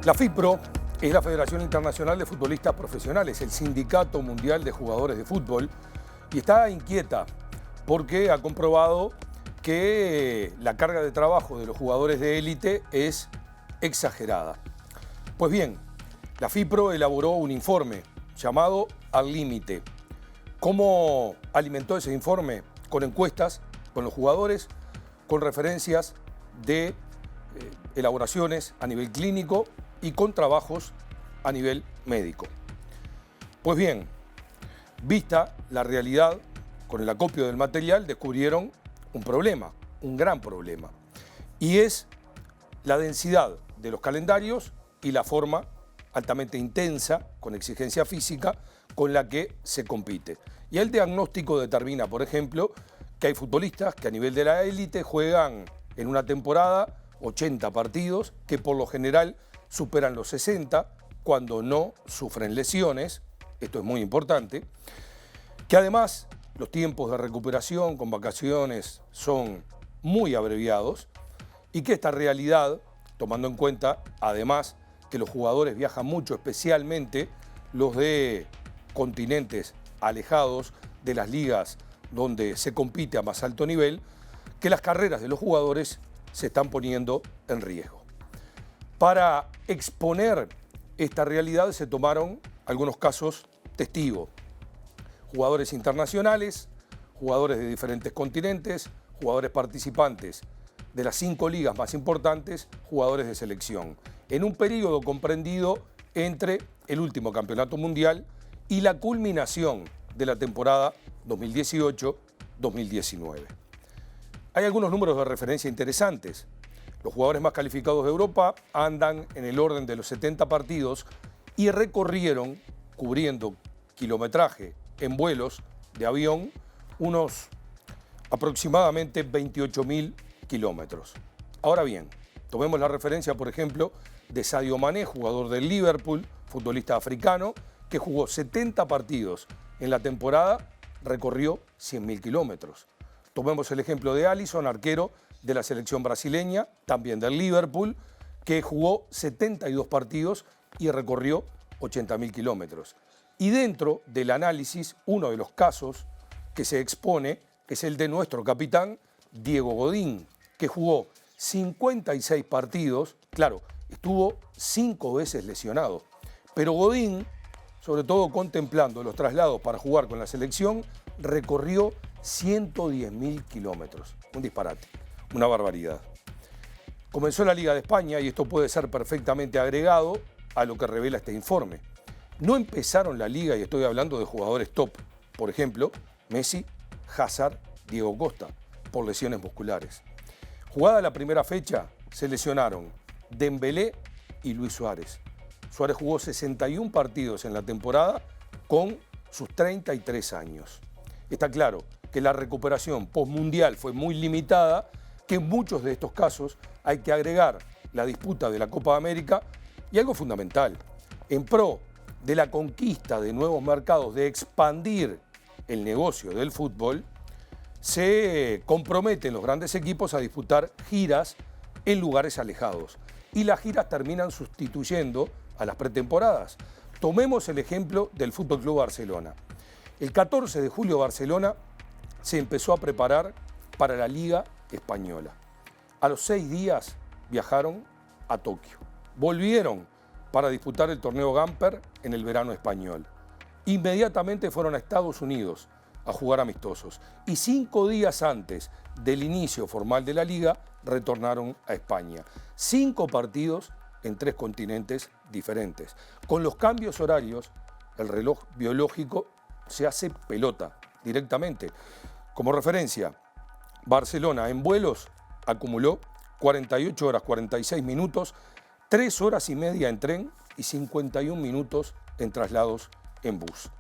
La FIPRO es la Federación Internacional de Futbolistas Profesionales, el Sindicato Mundial de Jugadores de Fútbol, y está inquieta porque ha comprobado que la carga de trabajo de los jugadores de élite es exagerada. Pues bien, la FIPRO elaboró un informe llamado Al Límite. ¿Cómo alimentó ese informe? Con encuestas, con los jugadores, con referencias de elaboraciones a nivel clínico y con trabajos a nivel médico. Pues bien, vista la realidad, con el acopio del material descubrieron un problema, un gran problema, y es la densidad de los calendarios y la forma altamente intensa, con exigencia física, con la que se compite. Y el diagnóstico determina, por ejemplo, que hay futbolistas que a nivel de la élite juegan en una temporada 80 partidos, que por lo general superan los 60 cuando no sufren lesiones, esto es muy importante, que además los tiempos de recuperación con vacaciones son muy abreviados y que esta realidad, tomando en cuenta además que los jugadores viajan mucho, especialmente los de continentes alejados de las ligas donde se compite a más alto nivel, que las carreras de los jugadores se están poniendo en riesgo. Para exponer esta realidad se tomaron algunos casos testigos. Jugadores internacionales, jugadores de diferentes continentes, jugadores participantes de las 5 ligas más importantes, jugadores de selección, en un periodo comprendido entre el último campeonato mundial y la culminación de la temporada 2018-2019. Hay algunos números de referencia interesantes. Los jugadores más calificados de Europa andan en el orden de los 70 partidos y recorrieron, cubriendo kilometraje en vuelos de avión, unos aproximadamente 28.000 kilómetros. Ahora bien, tomemos la referencia, por ejemplo, de Sadio Mané, jugador del Liverpool, futbolista africano, que jugó 70 partidos en la temporada, recorrió 100.000 kilómetros. Tomemos el ejemplo de Alisson, arquero de la selección brasileña, también del Liverpool, que jugó 72 partidos y recorrió 80.000 kilómetros. Y dentro del análisis, uno de los casos que se expone es el de nuestro capitán, Diego Godín, que jugó 56 partidos, claro, estuvo 5 veces lesionado, pero Godín, sobre todo contemplando los traslados para jugar con la selección, recorrió 110.000 kilómetros. Un disparate, una barbaridad. Comenzó la Liga de España y esto puede ser perfectamente agregado a lo que revela este informe. No empezaron la Liga, y estoy hablando de jugadores top, por ejemplo, Messi, Hazard, Diego Costa, por lesiones musculares. Jugada la primera fecha, se lesionaron Dembélé y Luis Suárez. Suárez jugó 61 partidos en la temporada con sus 33 años. Está claro que la recuperación postmundial fue muy limitada, que en muchos de estos casos hay que agregar la disputa de la Copa América y algo fundamental, en pro de la conquista de nuevos mercados, de expandir el negocio del fútbol, se comprometen los grandes equipos a disputar giras en lugares alejados. Y las giras terminan sustituyendo a las pretemporadas. Tomemos el ejemplo del FC Barcelona. El 14 de julio Barcelona se empezó a preparar para la Liga Española. A los 6 días viajaron a Tokio. Volvieron para disputar el torneo Gamper en el verano español. Inmediatamente fueron a Estados Unidos a jugar amistosos y 5 días antes del inicio formal de la Liga retornaron a España. 5 partidos en 3 continentes diferentes. Con los cambios horarios, el reloj biológico se hace pelota directamente. Como referencia, Barcelona en vuelos acumuló 48 horas 46 minutos, 3 horas y media en tren y 51 minutos en traslados en bus.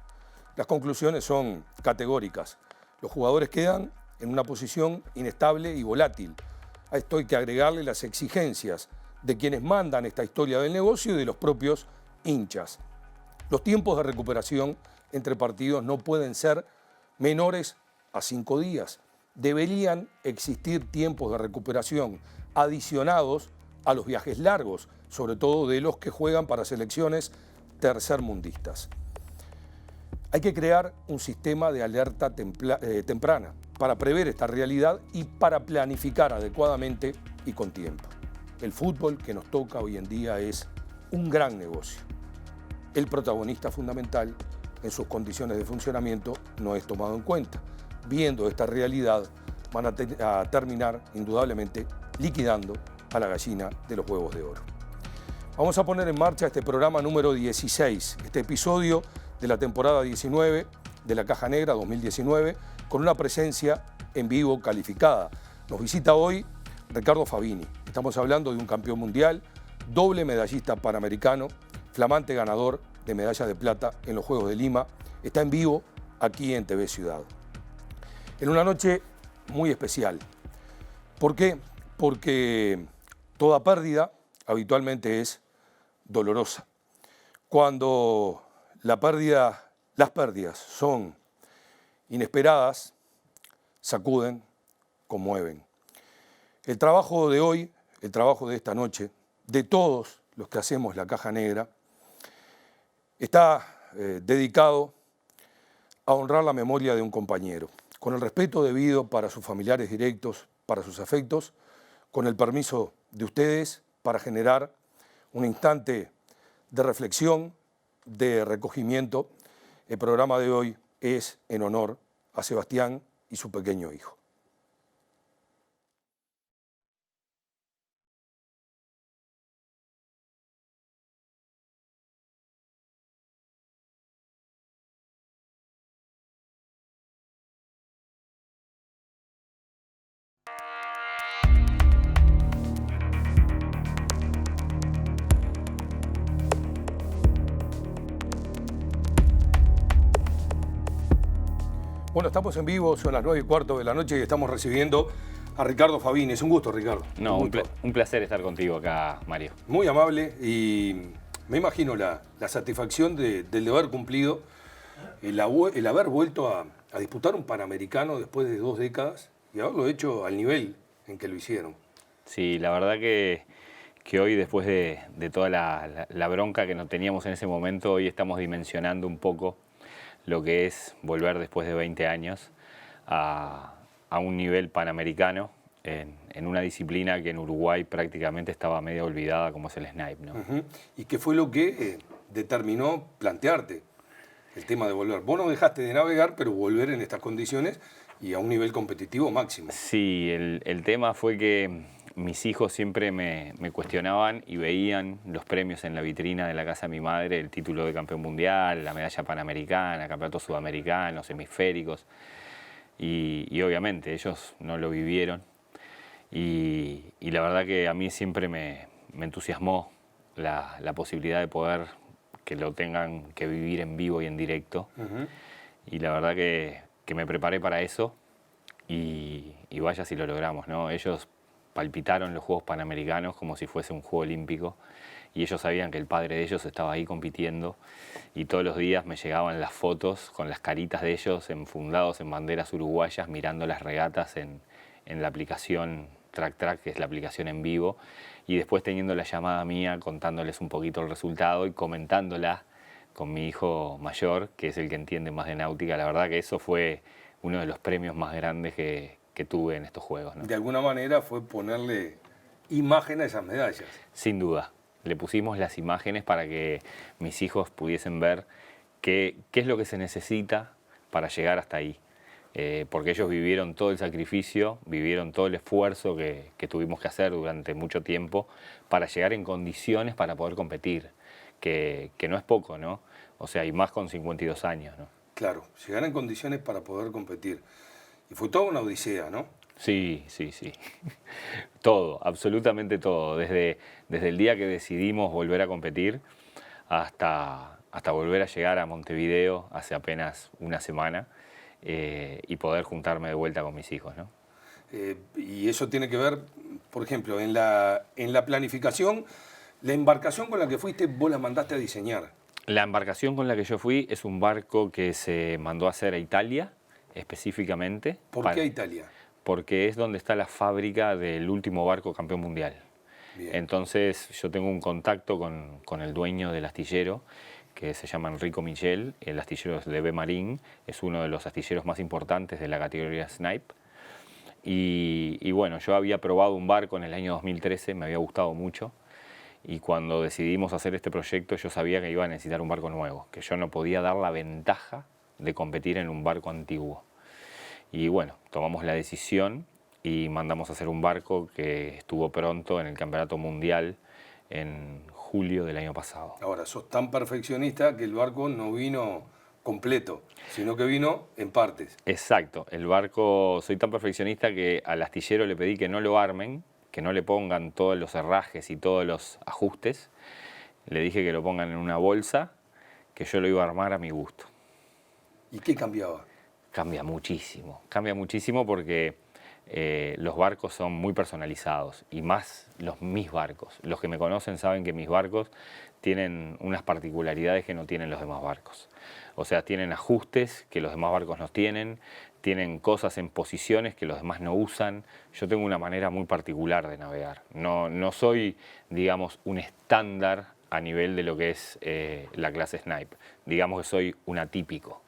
Las conclusiones son categóricas. Los jugadores quedan en una posición inestable y volátil. A esto hay que agregarle las exigencias de quienes mandan esta historia del negocio y de los propios hinchas. Los tiempos de recuperación entre partidos no pueden ser menores a 5 días. Deberían existir tiempos de recuperación adicionados a los viajes largos, sobre todo de los que juegan para selecciones tercermundistas. Hay que crear un sistema de alerta temprana para prever esta realidad y para planificar adecuadamente y con tiempo. El fútbol que nos toca hoy en día es un gran negocio. El protagonista fundamental en sus condiciones de funcionamiento no es tomado en cuenta. Viendo esta realidad, van a terminar indudablemente liquidando a la gallina de los huevos de oro. Vamos a poner en marcha este programa número 16, este episodio de la temporada 19 de la Caja Negra 2019, con una presencia en vivo calificada. Nos visita hoy Ricardo Fabini. Estamos hablando de un campeón mundial, doble medallista panamericano, flamante ganador de medalla de plata en los Juegos de Lima. Está en vivo aquí en TV Ciudad. En una noche muy especial. ¿Por qué? Porque toda pérdida habitualmente es dolorosa. Cuando las pérdidas son inesperadas, sacuden, conmueven. El trabajo de hoy, el trabajo de esta noche, de todos los que hacemos la Caja Negra, está dedicado a honrar la memoria de un compañero, con el respeto debido para sus familiares directos, para sus afectos, con el permiso de ustedes para generar un instante de reflexión, de recogimiento. El programa de hoy es en honor a Sebastián y su pequeño hijo. Bueno, estamos en vivo, son las 9:15 de la noche y estamos recibiendo a Ricardo Fabini. Es un gusto, Ricardo. No, un placer estar contigo acá, Mario. Muy amable y me imagino la satisfacción del deber cumplido, el haber vuelto a disputar un Panamericano después de 2 décadas y haberlo hecho al nivel en que lo hicieron. Sí, la verdad que hoy, después de toda la bronca que no teníamos en ese momento, hoy estamos dimensionando un poco lo que es volver después de 20 años a un nivel panamericano en una disciplina que en Uruguay prácticamente estaba medio olvidada, como es el snipe, ¿no? ¿Y qué fue lo que determinó plantearte el tema de volver? Vos no dejaste de navegar, pero volver en estas condiciones y a un nivel competitivo máximo. Sí, el tema fue que mis hijos siempre me cuestionaban y veían los premios en la vitrina de la casa de mi madre, el título de campeón mundial, la medalla panamericana, campeonatos sudamericanos, hemisféricos. Y obviamente ellos no lo vivieron. Y la verdad que a mí siempre me entusiasmó la posibilidad de poder que lo tengan que vivir en vivo y en directo. Y la verdad que me preparé para eso y vaya si lo logramos, ¿no? Ellos palpitaron los Juegos Panamericanos como si fuese un Juego Olímpico y ellos sabían que el padre de ellos estaba ahí compitiendo y todos los días me llegaban las fotos con las caritas de ellos enfundados en banderas uruguayas mirando las regatas en la aplicación TrackTrack, que es la aplicación en vivo, y después teniendo la llamada mía contándoles un poquito el resultado y comentándola con mi hijo mayor, que es el que entiende más de náutica. La verdad que eso fue uno de los premios más grandes que tuve en estos Juegos, ¿no? De alguna manera fue ponerle imagen a esas medallas. Sin duda. Le pusimos las imágenes para que mis hijos pudiesen ver qué es lo que se necesita para llegar hasta ahí. Porque ellos vivieron todo el sacrificio, vivieron todo el esfuerzo que tuvimos que hacer durante mucho tiempo para llegar en condiciones para poder competir, que no es poco, ¿no? O sea, y más con 52 años, ¿no? Claro, llegar en condiciones para poder competir. Y fue toda una odisea, ¿no? Sí, sí, sí. Todo, absolutamente todo. Desde el día que decidimos volver a competir hasta volver a llegar a Montevideo hace apenas una semana y poder juntarme de vuelta con mis hijos, ¿no? Y eso tiene que ver, por ejemplo, en la planificación, la embarcación con la que fuiste, vos la mandaste a diseñar. La embarcación con la que yo fui es un barco que se mandó a hacer a Italia, específicamente. ¿Por qué a Italia? Porque es donde está la fábrica del último barco campeón mundial. Bien. Entonces yo tengo un contacto con el dueño del astillero, que se llama Enrico Michel. El astillero es de B. Marín, es uno de los astilleros más importantes de la categoría Snipe. Y bueno, yo había probado un barco en el año 2013, me había gustado mucho. Y cuando decidimos hacer este proyecto, yo sabía que iba a necesitar un barco nuevo, que yo no podía dar la ventaja de competir en un barco antiguo. Y bueno, tomamos la decisión y mandamos a hacer un barco que estuvo pronto en el Campeonato Mundial en julio del año pasado. Ahora, sos tan perfeccionista que el barco no vino completo, sino que vino en partes. Exacto, el barco, soy tan perfeccionista que al astillero le pedí que no lo armen, que no le pongan todos los herrajes y todos los ajustes. Le dije que lo pongan en una bolsa, que yo lo iba a armar a mi gusto. ¿Y qué cambiaba? Cambia muchísimo porque los barcos son muy personalizados y más mis barcos. Los que me conocen saben que mis barcos tienen unas particularidades que no tienen los demás barcos. O sea, tienen ajustes que los demás barcos no tienen cosas en posiciones que los demás no usan. Yo tengo una manera muy particular de navegar. No soy, digamos, un estándar a nivel de lo que es la clase Snipe. Digamos que soy un atípico.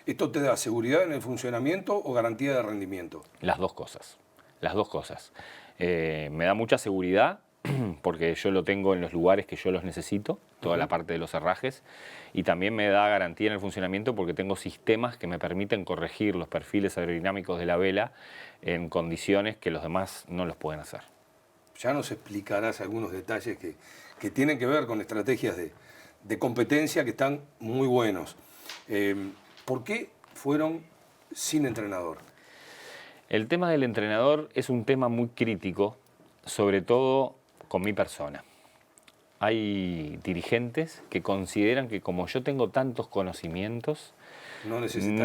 ¿Esto te da seguridad en el funcionamiento o garantía de rendimiento? Las dos cosas, las dos cosas. Me da mucha seguridad porque yo lo tengo en los lugares que yo los necesito, toda la parte de los herrajes, y también me da garantía en el funcionamiento porque tengo sistemas que me permiten corregir los perfiles aerodinámicos de la vela en condiciones que los demás no los pueden hacer. Ya nos explicarás algunos detalles que tienen que ver con estrategias de competencia que están muy buenos. ¿Por qué fueron sin entrenador? El tema del entrenador es un tema muy crítico, sobre todo con mi persona. Hay dirigentes que consideran que como yo tengo tantos conocimientos, no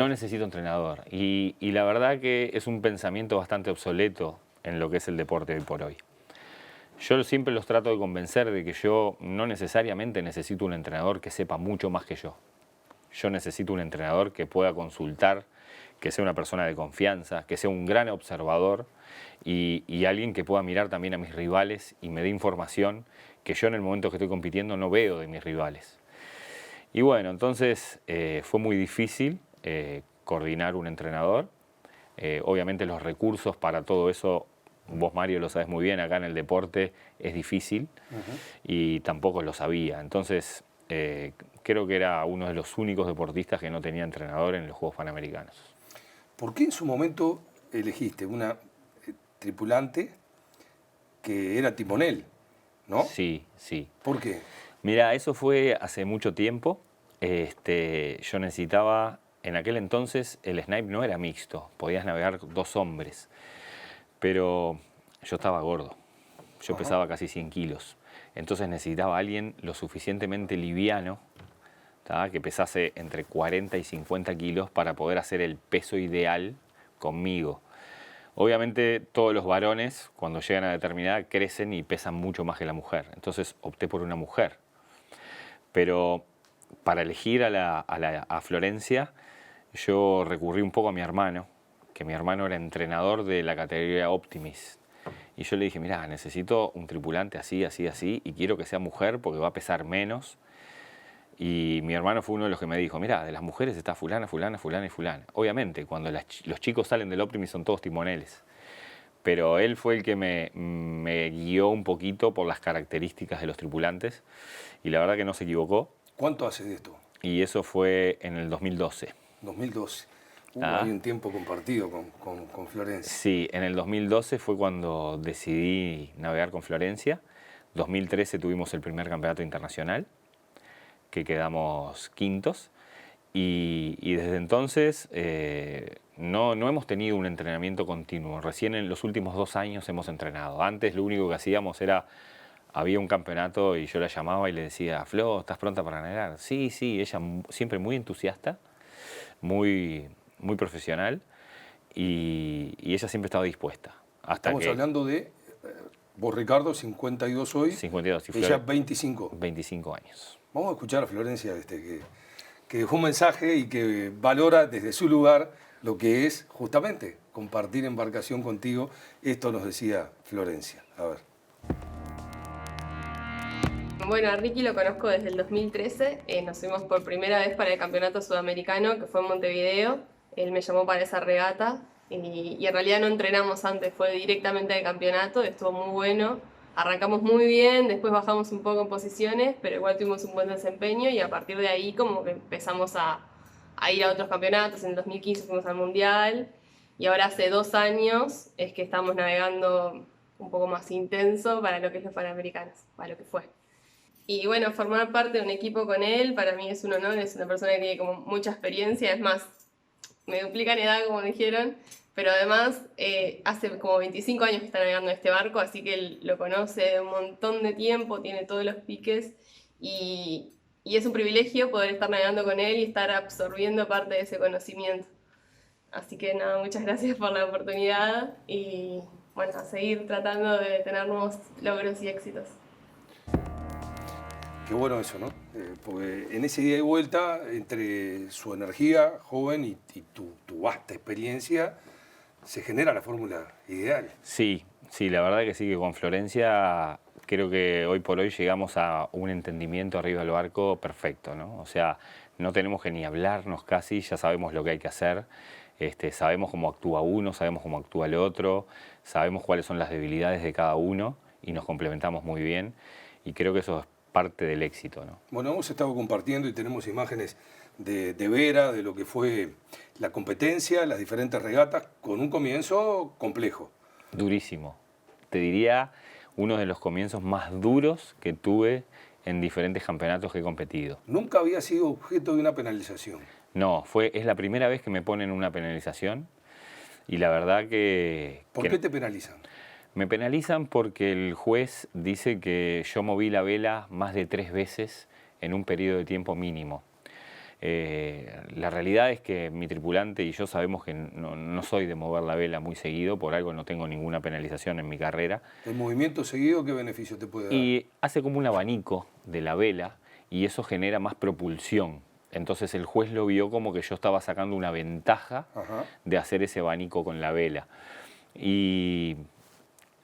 necesito entrenador. Y la verdad que es un pensamiento bastante obsoleto en lo que es el deporte hoy por hoy. Yo siempre los trato de convencer de que yo no necesariamente necesito un entrenador que sepa mucho más que yo. Yo necesito un entrenador que pueda consultar, que sea una persona de confianza, que sea un gran observador y alguien que pueda mirar también a mis rivales y me dé información que yo en el momento que estoy compitiendo no veo de mis rivales. Y bueno, entonces fue muy difícil coordinar un entrenador. Obviamente los recursos para todo eso, vos Mario lo sabes muy bien, acá en el deporte es difícil y tampoco lo sabía. Entonces creo que era uno de los únicos deportistas que no tenía entrenador en los Juegos Panamericanos. ¿Por qué en su momento elegiste una tripulante que era timonel, no? Sí, sí. ¿Por qué? Mira, eso fue hace mucho tiempo. Yo necesitaba, en aquel entonces el Snipe no era mixto, podías navegar 2 hombres, pero yo estaba gordo, yo pesaba casi 100 kilos, entonces necesitaba a alguien lo suficientemente liviano, ¿tá? Que pesase entre 40 y 50 kilos para poder hacer el peso ideal conmigo. Obviamente todos los varones cuando llegan a determinada edad crecen y pesan mucho más que la mujer, entonces opté por una mujer. Pero para elegir a Florencia yo recurrí un poco a mi hermano, que mi hermano era entrenador de la categoría Optimist. Y yo le dije, mirá, necesito un tripulante así, así, así, y quiero que sea mujer porque va a pesar menos. Y mi hermano fue uno de los que me dijo, mirá, de las mujeres está fulana, fulana, fulana y fulana. Obviamente, cuando los chicos salen del Optimist son todos timoneles. Pero él fue el que me guió un poquito por las características de los tripulantes. Y la verdad que no se equivocó. ¿Cuánto hace de esto? Y eso fue en el 2012. 2012. Hay un tiempo compartido con Florencia. Sí, en el 2012 fue cuando decidí navegar con Florencia. 2013 tuvimos el primer campeonato internacional, que quedamos quintos. Y desde entonces no hemos tenido un entrenamiento continuo. Recién en los últimos 2 años hemos entrenado. Antes lo único que hacíamos era, había un campeonato y yo la llamaba y le decía, Flo, ¿estás pronta para navegar? Sí, sí, ella siempre muy entusiasta, muy profesional y ella siempre estaba dispuesta. Estamos hablando de, vos Ricardo, 52 hoy, 52, y ella 25. 25 años. Vamos a escuchar a Florencia que dejó un mensaje y que valora desde su lugar lo que es justamente compartir embarcación contigo. Esto nos decía Florencia. A ver. Bueno, a Ricky lo conozco desde el 2013. Nos fuimos por primera vez para el campeonato sudamericano, que fue en Montevideo. Él me llamó para esa regata y en realidad no entrenamos antes, fue directamente al campeonato, estuvo muy bueno. Arrancamos muy bien, después bajamos un poco en posiciones, pero igual tuvimos un buen desempeño y a partir de ahí como que empezamos a ir a otros campeonatos. En el 2015 fuimos al Mundial y ahora hace 2 años es que estamos navegando un poco más intenso para lo que es los Panamericanos, para lo que fue. Y bueno, formar parte de un equipo con él para mí es un honor, es una persona que tiene como mucha experiencia, es más, me duplica en edad como dijeron, pero además hace como 25 años que está navegando en este barco, así que él lo conoce de un montón de tiempo, tiene todos los piques y es un privilegio poder estar navegando con él y estar absorbiendo parte de ese conocimiento. Así que nada, muchas gracias por la oportunidad y bueno, a seguir tratando de tener nuevos logros y éxitos. Qué bueno eso, ¿no? Porque en ese ida y vuelta, entre su energía joven y tu vasta experiencia, se genera la fórmula ideal. Sí, sí, la verdad que sí, que con Florencia creo que hoy por hoy llegamos a un entendimiento arriba del barco perfecto, ¿no? O sea, no tenemos que ni hablarnos casi, ya sabemos lo que hay que hacer, sabemos cómo actúa uno, sabemos cómo actúa el otro, sabemos cuáles son las debilidades de cada uno y nos complementamos muy bien y creo que eso es parte del éxito, ¿no? Bueno, hemos estado compartiendo y tenemos imágenes de Vera, de lo que fue la competencia, las diferentes regatas, con un comienzo complejo. Durísimo. Te diría uno de los comienzos más duros que tuve en diferentes campeonatos que he competido. Nunca había sido objeto de una penalización. No, es la primera vez que me ponen una penalización y la verdad que... ¿Por qué te penalizan? Me penalizan porque el juez dice que yo moví la vela más de 3 veces en un periodo de tiempo mínimo. La realidad es que mi tripulante y yo sabemos que no soy de mover la vela muy seguido, por algo no tengo ninguna penalización en mi carrera. ¿El movimiento seguido qué beneficio te puede dar? Y hace como un abanico de la vela y eso genera más propulsión. Entonces el juez lo vio como que yo estaba sacando una ventaja de hacer ese abanico con la vela. Y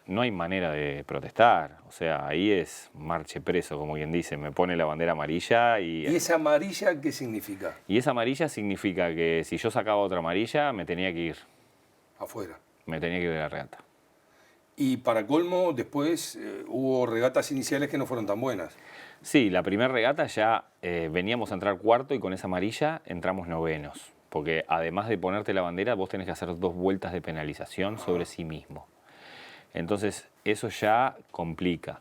no hay manera de protestar, o sea, ahí es marche preso, como quien dice, me pone la bandera amarilla y... ¿Y esa amarilla qué significa? Y esa amarilla significa que si yo sacaba otra amarilla, me tenía que ir. Afuera. Me tenía que ir de la regata. Y para colmo, después hubo regatas iniciales que no fueron tan buenas. Sí, la primera regata ya veníamos a entrar cuarto y con esa amarilla entramos novenos, porque además de ponerte la bandera, vos tenés que hacer 2 vueltas de penalización sobre sí mismo. Entonces eso ya complica.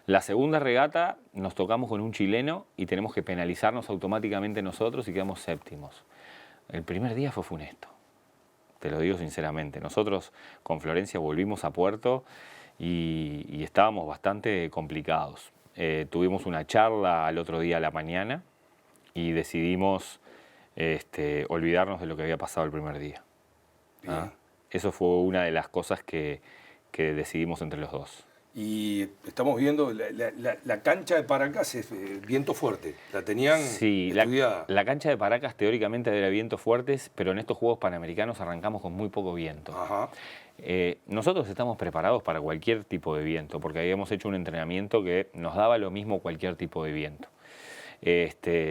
La segunda regata nos tocamos con un chileno y tenemos que penalizarnos automáticamente nosotros y quedamos séptimos. El primer día fue funesto, te lo digo sinceramente. Nosotros con Florencia volvimos a puerto y estábamos bastante complicados. Tuvimos una charla al otro día a la mañana y decidimos olvidarnos de lo que había pasado el primer día. Eso fue una de las cosas que decidimos entre los dos. Y estamos viendo la cancha de Paracas es viento fuerte, la tenían estudiada. La cancha de Paracas teóricamente era viento fuertes, pero en estos Juegos Panamericanos arrancamos con muy poco viento. Nosotros estamos preparados para cualquier tipo de viento, porque habíamos hecho un entrenamiento que nos daba lo mismo cualquier tipo de viento.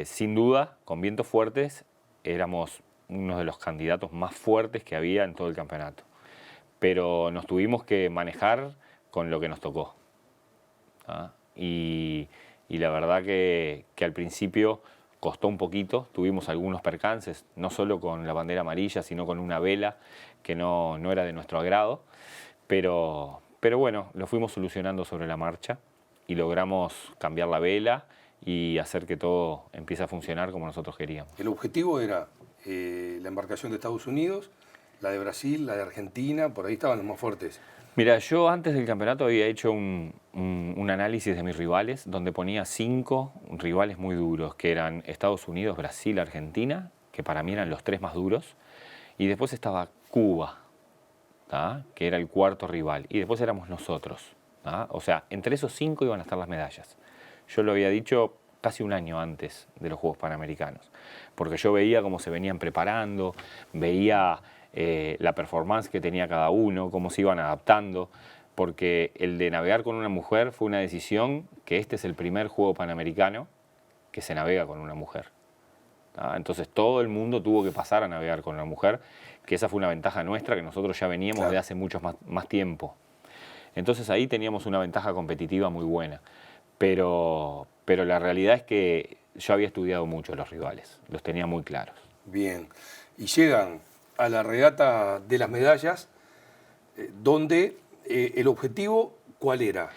Sin duda, con vientos fuertes éramos uno de los candidatos más fuertes que había en todo el campeonato. Pero nos tuvimos que manejar con lo que nos tocó. Y la verdad que al principio costó un poquito, tuvimos algunos percances, no solo con la bandera amarilla, sino con una vela que no era de nuestro agrado, pero bueno, lo fuimos solucionando sobre la marcha y logramos cambiar la vela y hacer que todo empiece a funcionar como nosotros queríamos. El objetivo era la embarcación de Estados Unidos, la de Brasil, la de Argentina, por ahí estaban los más fuertes. Mira, yo antes del campeonato había hecho un análisis de mis rivales, donde ponía 5 rivales muy duros, que eran Estados Unidos, Brasil, Argentina, que para mí eran los 3 más duros, y después estaba Cuba, que era el 4.º rival, y después éramos nosotros. O sea, entre esos 5 iban a estar las medallas. Yo lo había dicho casi un año antes de los Juegos Panamericanos, porque yo veía cómo se venían preparando, veía la performance que tenía cada uno, cómo se iban adaptando. porque el de navegar con una mujer fue una decisión que este es el primer juego panamericano que se navega con una mujer. Entonces todo el mundo tuvo que pasar a navegar con una mujer, que esa fue una ventaja nuestra, que nosotros ya veníamos de hace mucho más tiempo. Entonces ahí teníamos una ventaja competitiva muy buena. Pero la realidad es que yo había estudiado mucho los rivales, los tenía muy claros. Bien, y llegan a la regata de las medallas, donde el objetivo, ¿cuál era?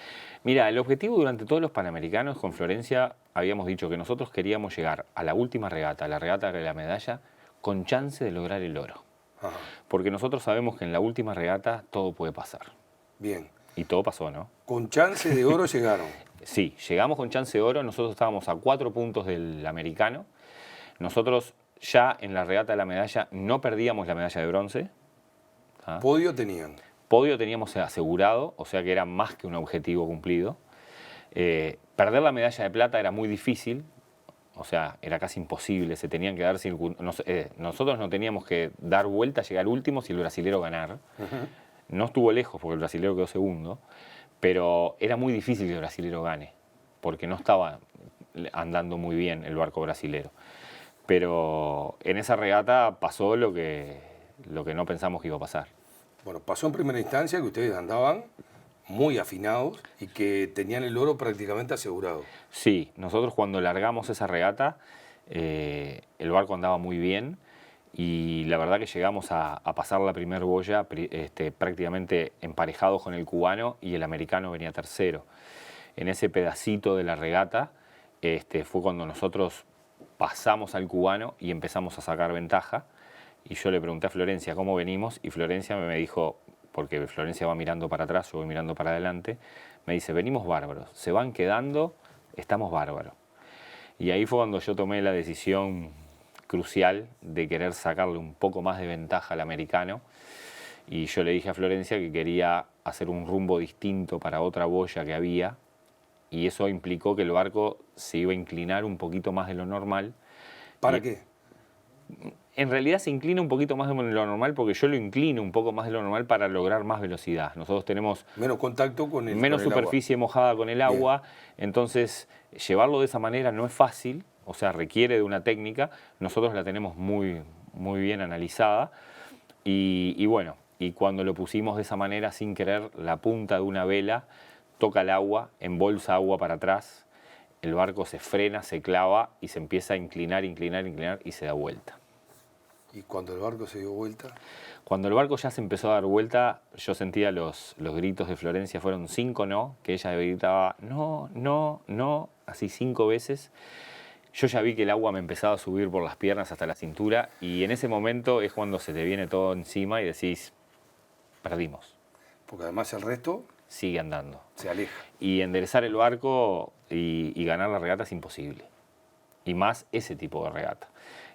Mira, el objetivo durante todos los Panamericanos con Florencia habíamos dicho que nosotros queríamos llegar a la última regata, a la regata de la medalla, con chance de lograr el oro. Ajá. Porque nosotros sabemos que en la última regata todo puede pasar. Bien. Y todo pasó, ¿no? Con chance de oro llegaron. Sí, llegamos con chance de oro, nosotros estábamos a 4 puntos del americano. Nosotros ya en la regata de la medalla no perdíamos la medalla de bronce. Podio tenían. Podio teníamos asegurado, o sea que era más que un objetivo cumplido. Perder la medalla de plata era muy difícil, o sea, era casi imposible, se tenían que dar nosotros no teníamos que dar vuelta, llegar últimos y el brasilero ganar. No estuvo lejos porque el brasilero quedó segundo, pero era muy difícil que el brasilero gane, porque no estaba andando muy bien el barco brasilero. Pero en esa regata pasó lo que no pensamos que iba a pasar. Bueno, pasó en primera instancia que ustedes andaban muy afinados y que tenían el oro prácticamente asegurado. Sí, nosotros cuando largamos esa regata, el barco andaba muy bien y la verdad que llegamos a pasar la primer boya prácticamente emparejados con el cubano y el americano venía tercero. En ese pedacito de la regata fue cuando nosotros pasamos al cubano y empezamos a sacar ventaja. Y yo le pregunté a Florencia cómo venimos y Florencia me dijo, porque Florencia va mirando para atrás, yo voy mirando para adelante, me dice, venimos bárbaros, se van quedando, estamos bárbaros. Y ahí fue cuando yo tomé la decisión crucial de querer sacarle un poco más de ventaja al americano. Y yo le dije a Florencia que quería hacer un rumbo distinto para otra boya que había. Y eso implicó que el barco se iba a inclinar un poquito más de lo normal. ¿Para qué? En realidad se inclina un poquito más de lo normal porque yo lo inclino un poco más de lo normal para lograr más velocidad. Nosotros tenemos menos contacto con el menos con el superficie agua. mojada con el agua, Bien. Entonces llevarlo de esa manera no es fácil, o sea, requiere de una técnica. Nosotros la tenemos muy bien analizada y bueno, y cuando lo pusimos de esa manera sin querer, la punta de una vela toca el agua, embolsa agua para atrás, el barco se frena, se clava y se empieza a inclinar y se da vuelta. ¿Y cuando el barco se dio vuelta? Cuando el barco ya se empezó a dar vuelta, yo sentía los gritos de Florencia, fueron 5 no, que ella gritaba no, no, no, así 5 veces. Yo ya vi que el agua me empezaba a subir por las piernas hasta la cintura y en ese momento es cuando se te viene todo encima y decís, perdimos. Porque además el resto sigue andando. Se aleja. Y enderezar el barco y ganar la regata es imposible. Y más ese tipo de regata.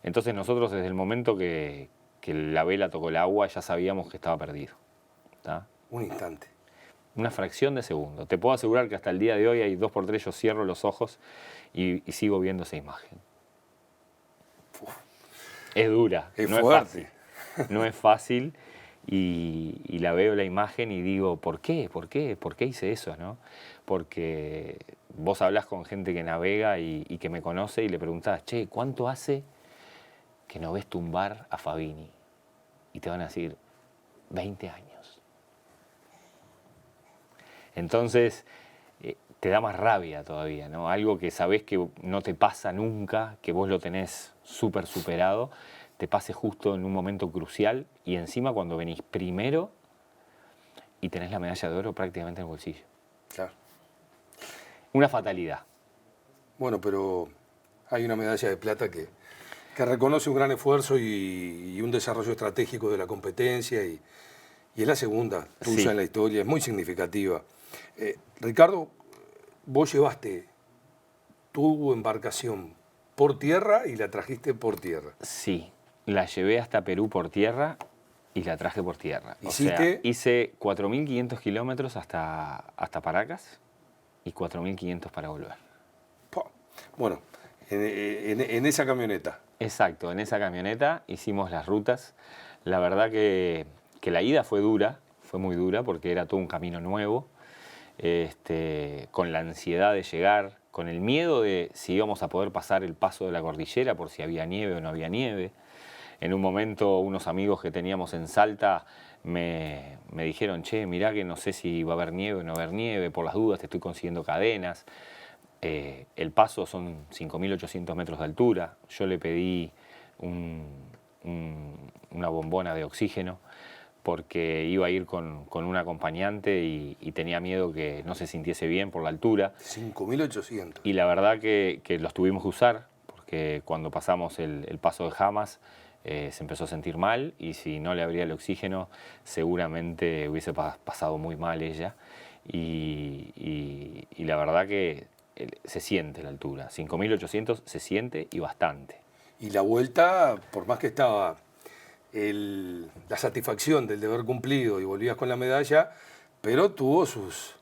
Entonces nosotros desde el momento que la vela tocó el agua ya sabíamos que estaba perdido. ¿Tá? Un instante. Una fracción de segundo. Te puedo asegurar que hasta el día de hoy hay 2x3, yo cierro los ojos y sigo viendo esa imagen. Uf. Es dura, es no fuerte. Es fácil. No es fácil y la veo la imagen y digo, ¿por qué? ¿Por qué? ¿Por qué hice eso? ¿No? Porque vos hablás con gente que navega y que me conoce y le preguntás, che, ¿cuánto hace que no ves tumbar a Fabini? Y te van a decir, 20 años. Entonces, te da más rabia todavía, ¿no? Algo que sabés que no te pasa nunca, que vos lo tenés súper superado, te pase justo en un momento crucial y encima cuando venís primero y tenés la medalla de oro prácticamente en el bolsillo. Claro. Una fatalidad. Bueno, pero hay una medalla de plata que reconoce un gran esfuerzo y un desarrollo estratégico de la competencia y es la segunda tuya Sí. en la historia, es muy significativa. Ricardo, vos llevaste tu embarcación por tierra y la trajiste por tierra. Sí, la llevé hasta Perú por tierra y la traje por tierra. O sea, ¿Hiciste? hice 4.500 kilómetros hasta Paracas y 4.500 para volver. Bueno, en esa camioneta. Exacto, en esa camioneta hicimos las rutas. La verdad que la ida fue dura, fue muy dura porque era todo un camino nuevo, con la ansiedad de llegar, con el miedo de si íbamos a poder pasar el paso de la cordillera por si había nieve o no había nieve. En un momento unos amigos que teníamos en Salta me dijeron, che, mirá que no sé si va a haber nieve o no va a haber nieve, por las dudas te estoy consiguiendo cadenas. El paso son 5.800 metros de altura, yo le pedí una bombona de oxígeno porque iba a ir con un acompañante y tenía miedo que no se sintiese bien por la altura. 5.800. Y la verdad que los tuvimos que usar, porque cuando pasamos el paso de Hamas se empezó a sentir mal y si no le abría el oxígeno seguramente hubiese pasado muy mal ella. Y la verdad que se siente la altura, 5.800 se siente y bastante. Y la vuelta, por más que estaba la satisfacción del deber cumplido y volvías con la medalla, pero tuvo sus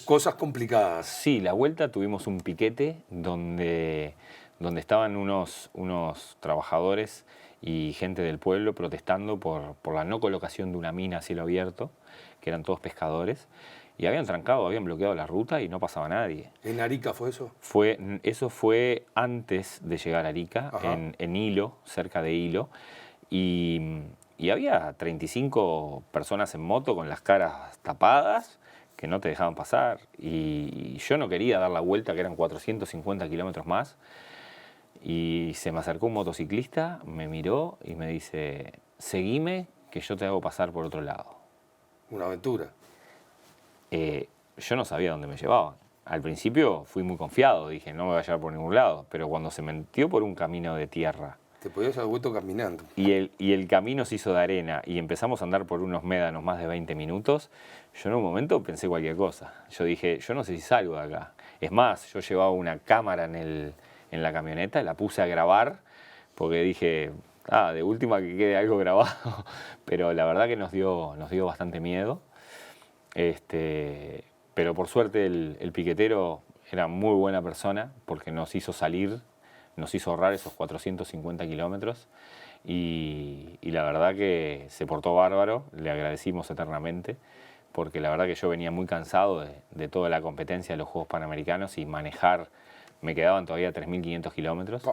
cosas complicadas. Sí, la vuelta tuvimos un piquete donde estaban unos trabajadores y gente del pueblo protestando por la no colocación de una mina a cielo abierto, que eran todos pescadores, y habían trancado, habían bloqueado la ruta y no pasaba nadie. ¿En Arica fue eso? Eso fue antes de llegar a Arica, en Hilo, cerca de Hilo, y había 35 personas en moto con las caras tapadas que no te dejaban pasar. Y yo no quería dar la vuelta, que eran 450 kilómetros más, y se me acercó un motociclista, me miró y me dice, seguime que yo te hago pasar por otro lado. Una aventura. Yo no sabía dónde me llevaban. Al principio fui muy confiado, dije, no me voy a llevar por ningún lado, pero cuando se metió por un camino de tierra, te podías haber vuelto caminando. Y el camino se hizo de arena y empezamos a andar por unos médanos más de 20 minutos, yo en un momento pensé cualquier cosa. Yo dije, yo no sé si salgo de acá. Es más, yo llevaba una cámara en la camioneta, la puse a grabar, porque dije, de última que quede algo grabado. Pero la verdad que nos dio bastante miedo. Pero por suerte el piquetero era muy buena persona, porque nos hizo salir, nos hizo ahorrar esos 450 kilómetros y la verdad que se portó bárbaro, le agradecimos eternamente, porque la verdad que yo venía muy cansado de toda la competencia de los Juegos Panamericanos y manejar, me quedaban todavía 3.500 kilómetros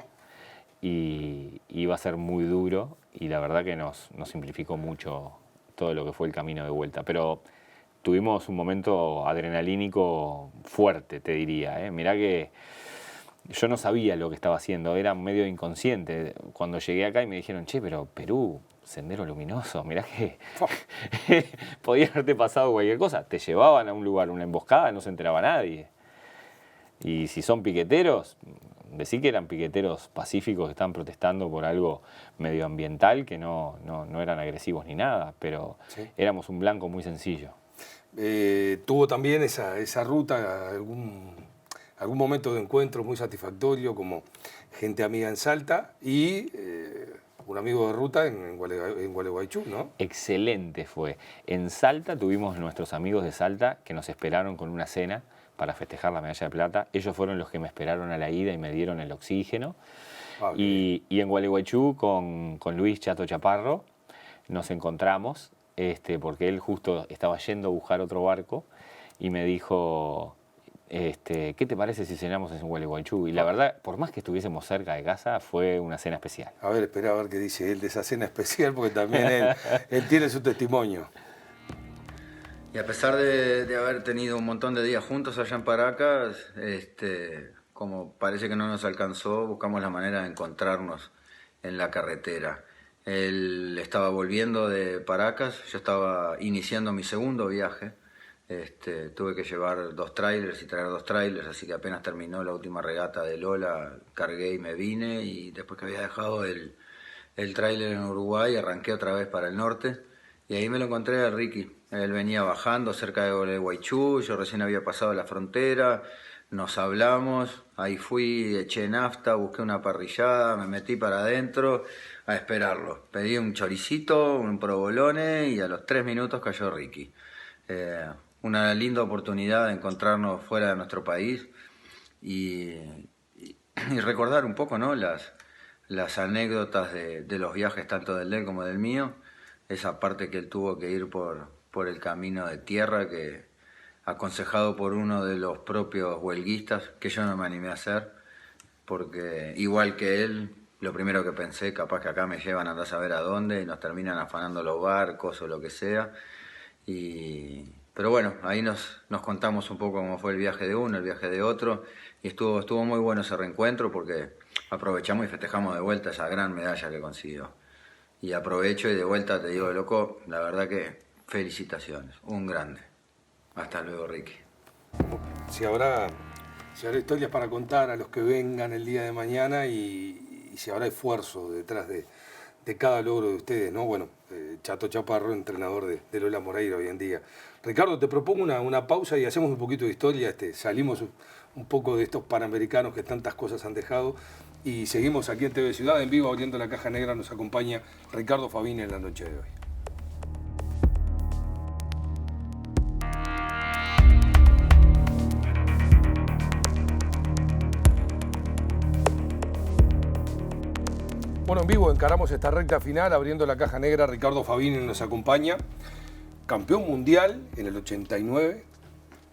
y iba a ser muy duro y la verdad que nos simplificó mucho todo lo que fue el camino de vuelta. Pero tuvimos un momento adrenalínico fuerte, te diría. Mirá que yo no sabía lo que estaba haciendo, era medio inconsciente. Cuando llegué acá y me dijeron, che, pero Perú, sendero luminoso, mirá que podía haberte pasado cualquier cosa. Te llevaban a un lugar, una emboscada, no se enteraba nadie. Y si son piqueteros, decí que eran piqueteros pacíficos que estaban protestando por algo medioambiental, que no eran agresivos ni nada, pero sí, éramos un blanco muy sencillo. ¿Tuvo también esa ruta algún momento de encuentro muy satisfactorio, como gente amiga en Salta y un amigo de ruta en Gualeguaychú, ¿no? Excelente fue. En Salta tuvimos nuestros amigos de Salta que nos esperaron con una cena para festejar la medalla de plata. Ellos fueron los que me esperaron a la ida y me dieron el oxígeno. Y en Gualeguaychú con Luis Chato Chaparro nos encontramos, porque él justo estaba yendo a buscar otro barco y me dijo, ¿qué te parece si cenamos en Gualeguaychú? Y la verdad, por más que estuviésemos cerca de casa, fue una cena especial. A ver, espera a ver qué dice él de esa cena especial, porque también él tiene su testimonio. Y a pesar de haber tenido un montón de días juntos allá en Paracas, como parece que no nos alcanzó, buscamos la manera de encontrarnos en la carretera. Él estaba volviendo de Paracas, yo estaba iniciando mi segundo viaje. Tuve que llevar 2 trailers y traer 2 trailers, así que apenas terminó la última regata de Lola, cargué y me vine, y después que había dejado el trailer en Uruguay, arranqué otra vez para el norte, y ahí me lo encontré a Ricky. Él venía bajando cerca de Gualeguaychú, yo recién había pasado la frontera, nos hablamos, ahí fui, eché nafta, busqué una parrillada, me metí para adentro a esperarlo. Pedí un choricito, un provolone, y a los 3 minutos cayó Ricky. Una linda oportunidad de encontrarnos fuera de nuestro país y recordar un poco, ¿no?, las anécdotas de los viajes tanto del de él como del mío, esa parte que él tuvo que ir por por el camino de tierra que, aconsejado por uno de los propios huelguistas, que yo no me animé a hacer, porque igual que él, lo primero que pensé, capaz que acá me llevan a andar a saber a dónde y nos terminan afanando los barcos o lo que sea. Pero bueno, ahí nos contamos un poco cómo fue el viaje de uno, el viaje de otro, y estuvo muy bueno ese reencuentro porque aprovechamos y festejamos de vuelta esa gran medalla que consiguió. Y aprovecho y de vuelta te digo, loco, la verdad que felicitaciones, un grande. Hasta luego, Ricky. Si habrá historias para contar a los que vengan el día de mañana y si habrá esfuerzo detrás de cada logro de ustedes, ¿no? Bueno, Chato Chaparro, entrenador de Lola Moreira hoy en día. Ricardo, te propongo una pausa y hacemos un poquito de historia, salimos un poco de estos panamericanos que tantas cosas han dejado y seguimos aquí en TV Ciudad, en vivo, abriendo la caja negra, nos acompaña Ricardo Fabini en la noche de hoy. Bueno, en vivo encaramos esta recta final, abriendo la caja negra, Ricardo Fabini nos acompaña, campeón mundial en el 89,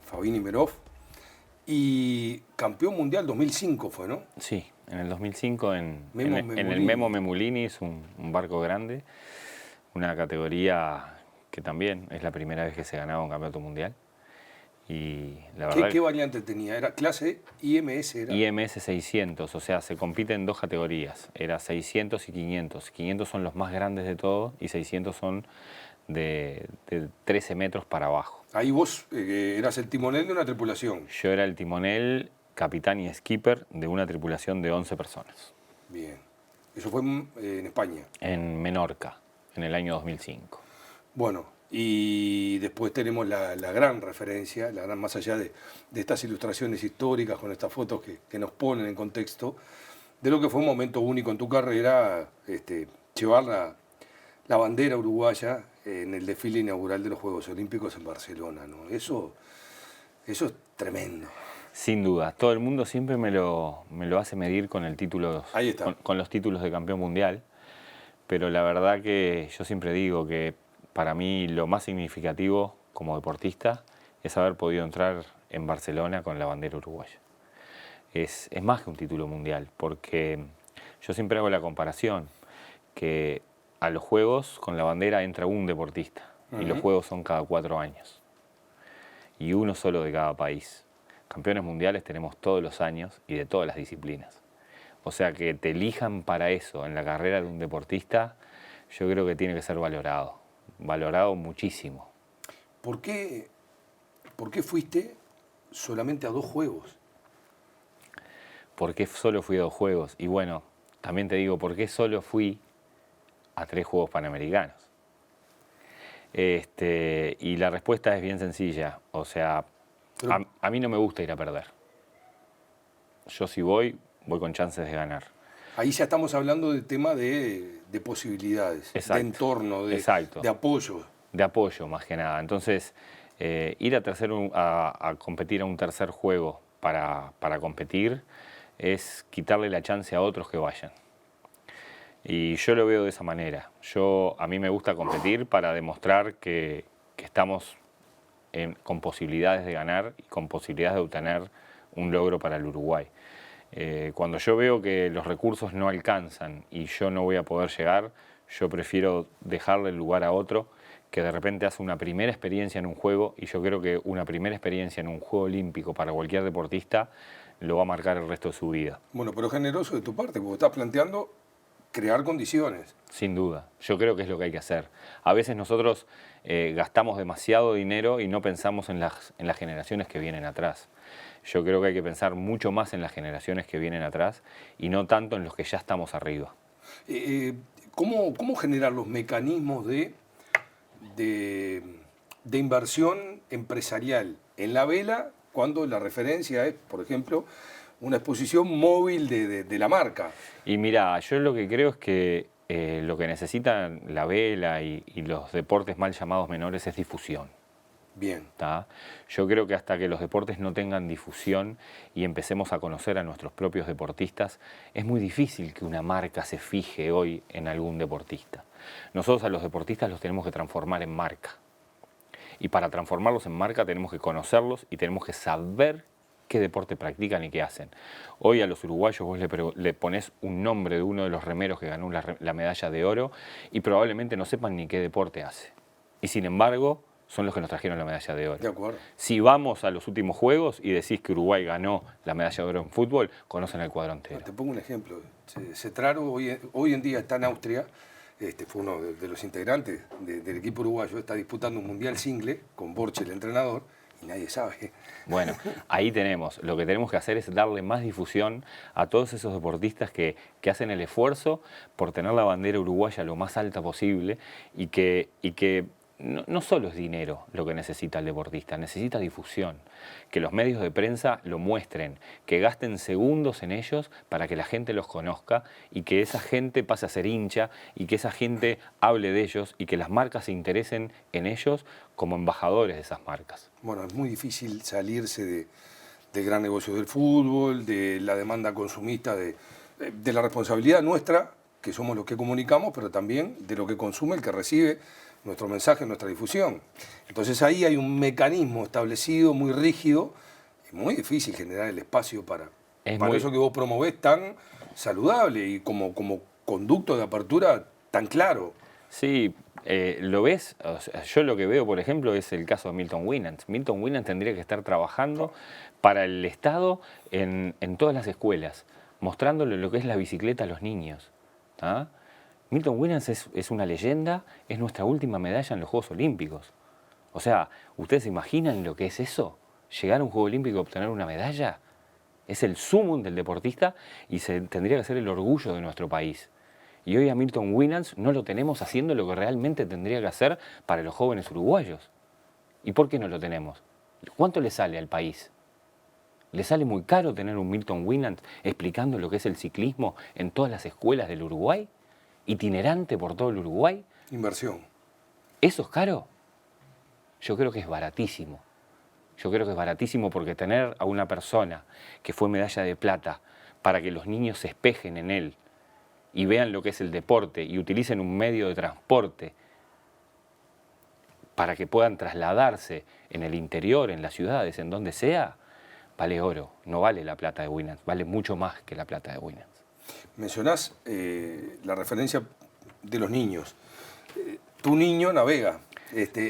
Fabini Merov, y campeón mundial 2005 fue, ¿no? Sí, en el 2005 en el Memolini. Memo Memolini, es un barco grande, una categoría que también es la primera vez que se ganaba un campeonato mundial. Y la verdad ¿Qué variante tenía? ¿Era clase IMS? Era. IMS 600, o sea, se compite en dos categorías, era 600 y 500. 500 son los más grandes de todos y 600 son de 13 metros para abajo. Ahí vos eras el timonel de una tripulación. Yo era el timonel, capitán y skipper de una tripulación de 11 personas. Bien. Eso fue en España. En Menorca, en el año 2005. Bueno, y después tenemos la gran referencia, más allá de estas ilustraciones históricas con estas fotos que nos ponen en contexto, de lo que fue un momento único en tu carrera, llevar la bandera uruguaya en el desfile inaugural de los Juegos Olímpicos en Barcelona, ¿no? Eso es tremendo. Sin duda, todo el mundo siempre me lo hace medir con el título, Ahí está. con los títulos de campeón mundial, pero la verdad que yo siempre digo que para mí lo más significativo como deportista es haber podido entrar en Barcelona con la bandera uruguaya. Es más que un título mundial, porque yo siempre hago la comparación, que a los Juegos con la bandera entra un deportista, y los Juegos son cada 4 años, y uno solo de cada país. Campeones mundiales tenemos todos los años y de todas las disciplinas. O sea, que te elijan para eso en la carrera de un deportista, yo creo que tiene que ser valorado muchísimo. ¿Por qué fuiste solamente a 2 Juegos? ¿Por qué solo fui a 2 Juegos? Y bueno, también te digo, ¿por qué solo fui a 3 Juegos Panamericanos? Y la respuesta es bien sencilla. O sea, a mí no me gusta ir a perder. Yo si voy con chances de ganar. Ahí ya estamos hablando del tema de posibilidades, Exacto. de entorno, de apoyo. De apoyo, más que nada. Entonces, ir a competir a un tercer juego para competir es quitarle la chance a otros que vayan. Y yo lo veo de esa manera. A mí me gusta competir para demostrar que estamos con posibilidades de ganar y con posibilidades de obtener un logro para el Uruguay. Cuando yo veo que los recursos no alcanzan y yo no voy a poder llegar, yo prefiero dejarle el lugar a otro que de repente hace una primera experiencia en un juego, y yo creo que una primera experiencia en un juego olímpico para cualquier deportista lo va a marcar el resto de su vida. Bueno, pero generoso de tu parte, porque estás planteando crear condiciones. Sin duda, yo creo que es lo que hay que hacer. A veces nosotros gastamos demasiado dinero y no pensamos en las generaciones que vienen atrás. Yo creo que hay que pensar mucho más en las generaciones que vienen atrás y no tanto en los que ya estamos arriba. ¿Cómo generar los mecanismos de inversión empresarial en la vela cuando la referencia es, por ejemplo, una exposición móvil de la marca? Y mira, yo lo que creo es que lo que necesitan la vela y los deportes mal llamados menores es difusión. Bien. ¿Tá? Yo creo que hasta que los deportes no tengan difusión y empecemos a conocer a nuestros propios deportistas, es muy difícil que una marca se fije hoy en algún deportista. Nosotros a los deportistas los tenemos que transformar en marca. Y para transformarlos en marca tenemos que conocerlos y tenemos que saber qué deporte practican y qué hacen. Hoy a los uruguayos vos le ponés un nombre de uno de los remeros que ganó la medalla de oro y probablemente no sepan ni qué deporte hace. Y sin embargo, son los que nos trajeron la medalla de oro. De acuerdo. Si vamos a los últimos Juegos y decís que Uruguay ganó la medalla de oro en fútbol, conocen el cuadro entero. Te pongo un ejemplo. Cetraro hoy en día está en Austria, fue uno de los integrantes del equipo uruguayo, está disputando un mundial single con Borche, el entrenador, y nadie sabe. Bueno, ahí tenemos. Lo que tenemos que hacer es darle más difusión a todos esos deportistas que hacen el esfuerzo por tener la bandera uruguaya lo más alta posible y que no solo es dinero lo que necesita el deportista, necesita difusión, que los medios de prensa lo muestren, que gasten segundos en ellos para que la gente los conozca y que esa gente pase a ser hincha y que esa gente hable de ellos y que las marcas se interesen en ellos como embajadores de esas marcas. Bueno, es muy difícil salirse del gran negocio del fútbol, de la demanda consumista, de la responsabilidad nuestra, que somos los que comunicamos, pero también de lo que consume el que recibe nuestro mensaje, nuestra difusión. Entonces ahí hay un mecanismo establecido, muy rígido, y muy difícil generar el espacio para eso que vos promovés tan saludable y como conducto de apertura tan claro. Sí, lo ves, o sea, yo lo que veo, por ejemplo, es el caso de Milton Winans. Milton Winans tendría que estar trabajando para el Estado en todas las escuelas, mostrándole lo que es la bicicleta a los niños. ¿Ah? Milton Winans es una leyenda, es nuestra última medalla en los Juegos Olímpicos. O sea, ¿ustedes se imaginan lo que es eso? Llegar a un Juego Olímpico y obtener una medalla. Es el sumum del deportista y tendría que ser el orgullo de nuestro país. Y hoy a Milton Winans no lo tenemos haciendo lo que realmente tendría que hacer para los jóvenes uruguayos. ¿Y por qué no lo tenemos? ¿Cuánto le sale al país? ¿Le sale muy caro tener un Milton Winans explicando lo que es el ciclismo en todas las escuelas del Uruguay? ¿Itinerante por todo el Uruguay? Inversión. ¿Eso es caro? Yo creo que es baratísimo. Yo creo que es baratísimo porque tener a una persona que fue medalla de plata para que los niños se espejen en él y vean lo que es el deporte y utilicen un medio de transporte para que puedan trasladarse en el interior, en las ciudades, en donde sea, vale oro. No vale la plata de Winans, vale mucho más que la plata de Winans. Mencionás la referencia de los niños. Tu niño navega.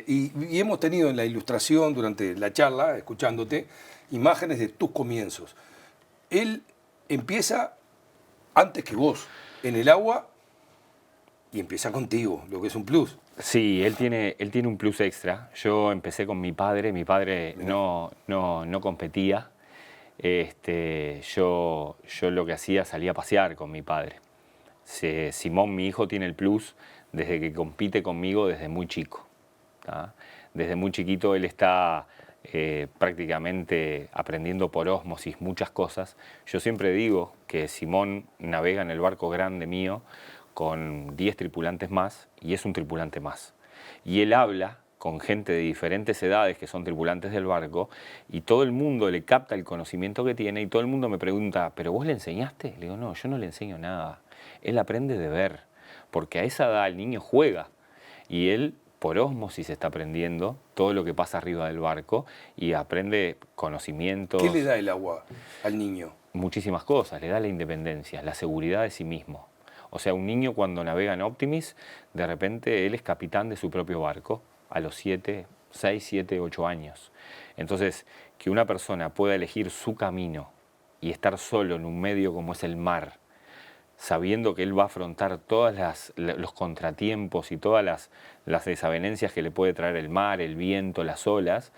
Y hemos tenido en la ilustración durante la charla, escuchándote, imágenes de tus comienzos. Él empieza antes que vos en el agua y empieza contigo, lo que es un plus. Sí, él tiene un plus extra. Yo empecé con mi padre no competía. Yo lo que hacía, salía a pasear con mi padre. Simón, mi hijo, tiene el plus desde que compite conmigo desde muy chico. ¿Tá? Desde muy chiquito él está prácticamente aprendiendo por ósmosis muchas cosas. Yo siempre digo que Simón navega en el barco grande mío con 10 tripulantes más y es un tripulante más. Y él habla con gente de diferentes edades que son tripulantes del barco y todo el mundo le capta el conocimiento que tiene y todo el mundo me pregunta, ¿pero vos le enseñaste? Le digo, no, yo no le enseño nada. Él aprende de ver, porque a esa edad el niño juega y él por ósmosis está aprendiendo todo lo que pasa arriba del barco y aprende conocimientos. ¿Qué le da el agua al niño? Muchísimas cosas, le da la independencia, la seguridad de sí mismo. O sea, un niño cuando navega en Optimis, de repente él es capitán de su propio barco a los 6, 7, 8 años. Entonces, que una persona pueda elegir su camino y estar solo en un medio como es el mar, sabiendo que él va a afrontar todos los contratiempos y todas las desavenencias que le puede traer el mar, el viento, las olas,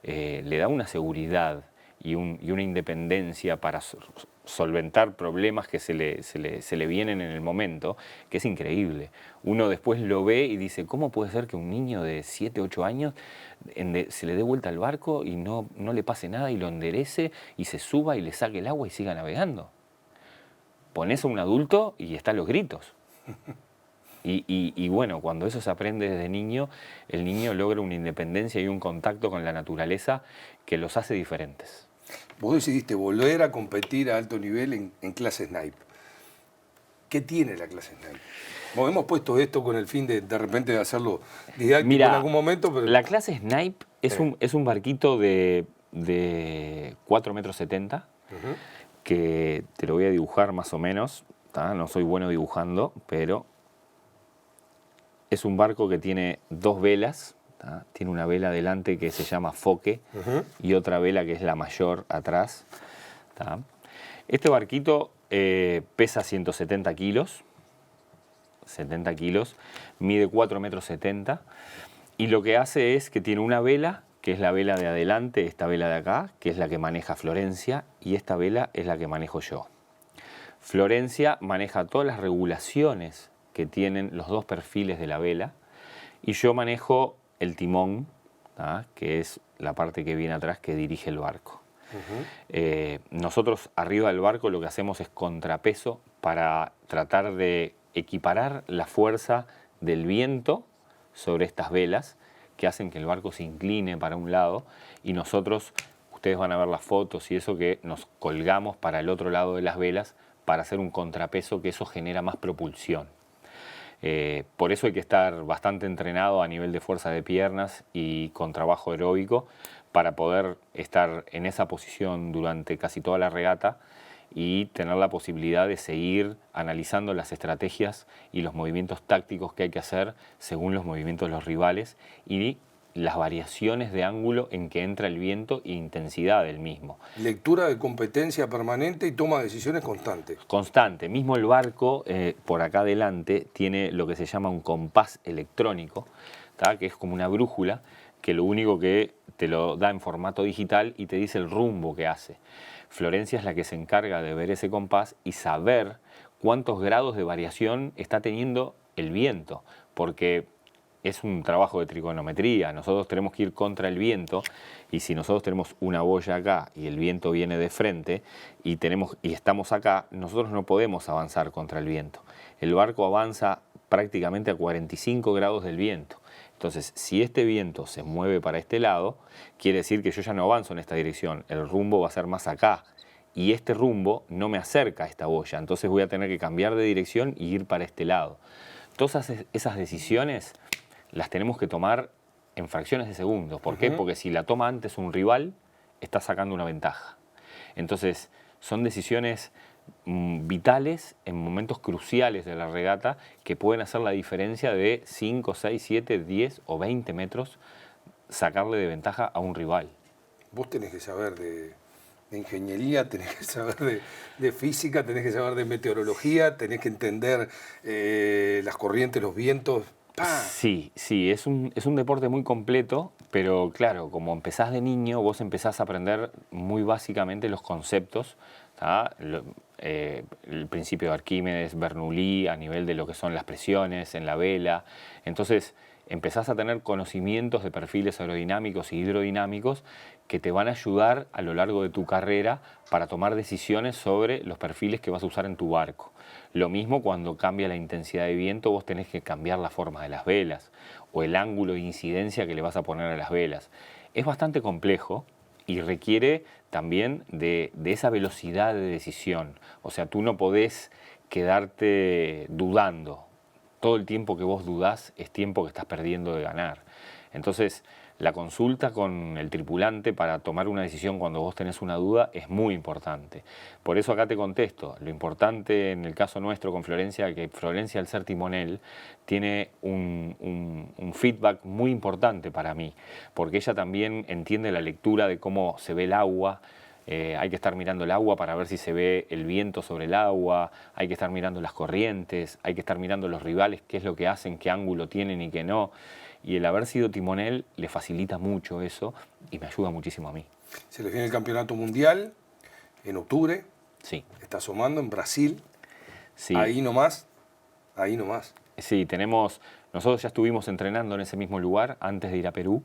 le da una seguridad y una independencia para solventar problemas que se le vienen en el momento, que es increíble. Uno después lo ve y dice, ¿cómo puede ser que un niño de 7, 8 años se le dé vuelta al barco y no le pase nada y lo enderece y se suba y le saque el agua y siga navegando? Ponés a un adulto y está a los gritos. Y bueno, cuando eso se aprende desde niño, el niño logra una independencia y un contacto con la naturaleza que los hace diferentes. Vos decidiste volver a competir a alto nivel en clase Snipe. ¿Qué tiene la clase Snipe? Bueno, hemos puesto esto con el fin de repente de hacerlo didáctico Mira, en algún momento, pero... la clase Snipe es un barquito de 4,70 metros, que te lo voy a dibujar más o menos, ¿tá? No soy bueno dibujando, pero es un barco que tiene 2 velas, ¿tá? Tiene una vela adelante que se llama foque y otra vela que es la mayor atrás, ¿tá? Este barquito pesa 170 kilos, 70 kilos, mide 4,70 metros y lo que hace es que tiene una vela, que es la vela de adelante, esta vela de acá, que es la que maneja Florencia, y esta vela es la que manejo yo. Florencia maneja todas las regulaciones que tienen los 2 perfiles de la vela y yo manejo el timón, ¿tá? Que es la parte que viene atrás que dirige el barco. Nosotros arriba del barco lo que hacemos es contrapeso para tratar de equiparar la fuerza del viento sobre estas velas que hacen que el barco se incline para un lado y nosotros, ustedes van a ver las fotos y eso, que nos colgamos para el otro lado de las velas para hacer un contrapeso, que eso genera más propulsión. Por eso hay que estar bastante entrenado a nivel de fuerza de piernas y con trabajo aeróbico para poder estar en esa posición durante casi toda la regata y tener la posibilidad de seguir analizando las estrategias y los movimientos tácticos que hay que hacer según los movimientos de los rivales y las variaciones de ángulo en que entra el viento e intensidad del mismo. Lectura de competencia permanente y toma de decisiones constantes. Constante. Mismo el barco, por acá adelante, tiene lo que se llama un compás electrónico, ¿tá? Que es como una brújula, que lo único que te lo da en formato digital y te dice el rumbo que hace. Florencia es la que se encarga de ver ese compás y saber cuántos grados de variación está teniendo el viento, porque es un trabajo de trigonometría. Nosotros tenemos que ir contra el viento y si nosotros tenemos una boya acá y el viento viene de frente y estamos acá, nosotros no podemos avanzar contra el viento. El barco avanza prácticamente a 45 grados del viento. Entonces, si este viento se mueve para este lado, quiere decir que yo ya no avanzo en esta dirección, el rumbo va a ser más acá y este rumbo no me acerca a esta boya, entonces voy a tener que cambiar de dirección y ir para este lado. Todas esas decisiones las tenemos que tomar en fracciones de segundos. ¿Por qué? Porque si la toma antes un rival, está sacando una ventaja. Entonces, son decisiones vitales en momentos cruciales de la regata que pueden hacer la diferencia de 5, 6, 7, 10 o 20 metros, sacarle de ventaja a un rival. Vos tenés que saber de ingeniería, tenés que saber de física, tenés que saber de meteorología, tenés que entender las corrientes, los vientos. ¡Pah! Sí, es un deporte muy completo, pero claro, como empezás de niño, vos empezás a aprender muy básicamente los conceptos, ¿tá? El principio de Arquímedes, Bernoulli, a nivel de lo que son las presiones en la vela. Entonces empezás a tener conocimientos de perfiles aerodinámicos y hidrodinámicos que te van a ayudar a lo largo de tu carrera para tomar decisiones sobre los perfiles que vas a usar en tu barco. Lo mismo cuando cambia la intensidad de viento, vos tenés que cambiar la forma de las velas o el ángulo de incidencia que le vas a poner a las velas. Es bastante complejo y requiere también de esa velocidad de decisión. O sea, tú no podés quedarte dudando. Todo el tiempo que vos dudás es tiempo que estás perdiendo de ganar. Entonces, la consulta con el tripulante para tomar una decisión cuando vos tenés una duda es muy importante. Por eso acá te contesto. Lo importante en el caso nuestro con Florencia, que Florencia al ser timonel tiene un feedback muy importante para mí, porque ella también entiende la lectura de cómo se ve el agua. Hay que estar mirando el agua para ver si se ve el viento sobre el agua, hay que estar mirando las corrientes, hay que estar mirando los rivales, qué es lo que hacen, qué ángulo tienen y qué no. Y el haber sido timonel le facilita mucho eso y me ayuda muchísimo a mí. Se les viene el campeonato mundial en octubre. Sí. Está asomando en Brasil. Sí. Ahí nomás. Ahí nomás. Sí, nosotros ya estuvimos entrenando en ese mismo lugar antes de ir a Perú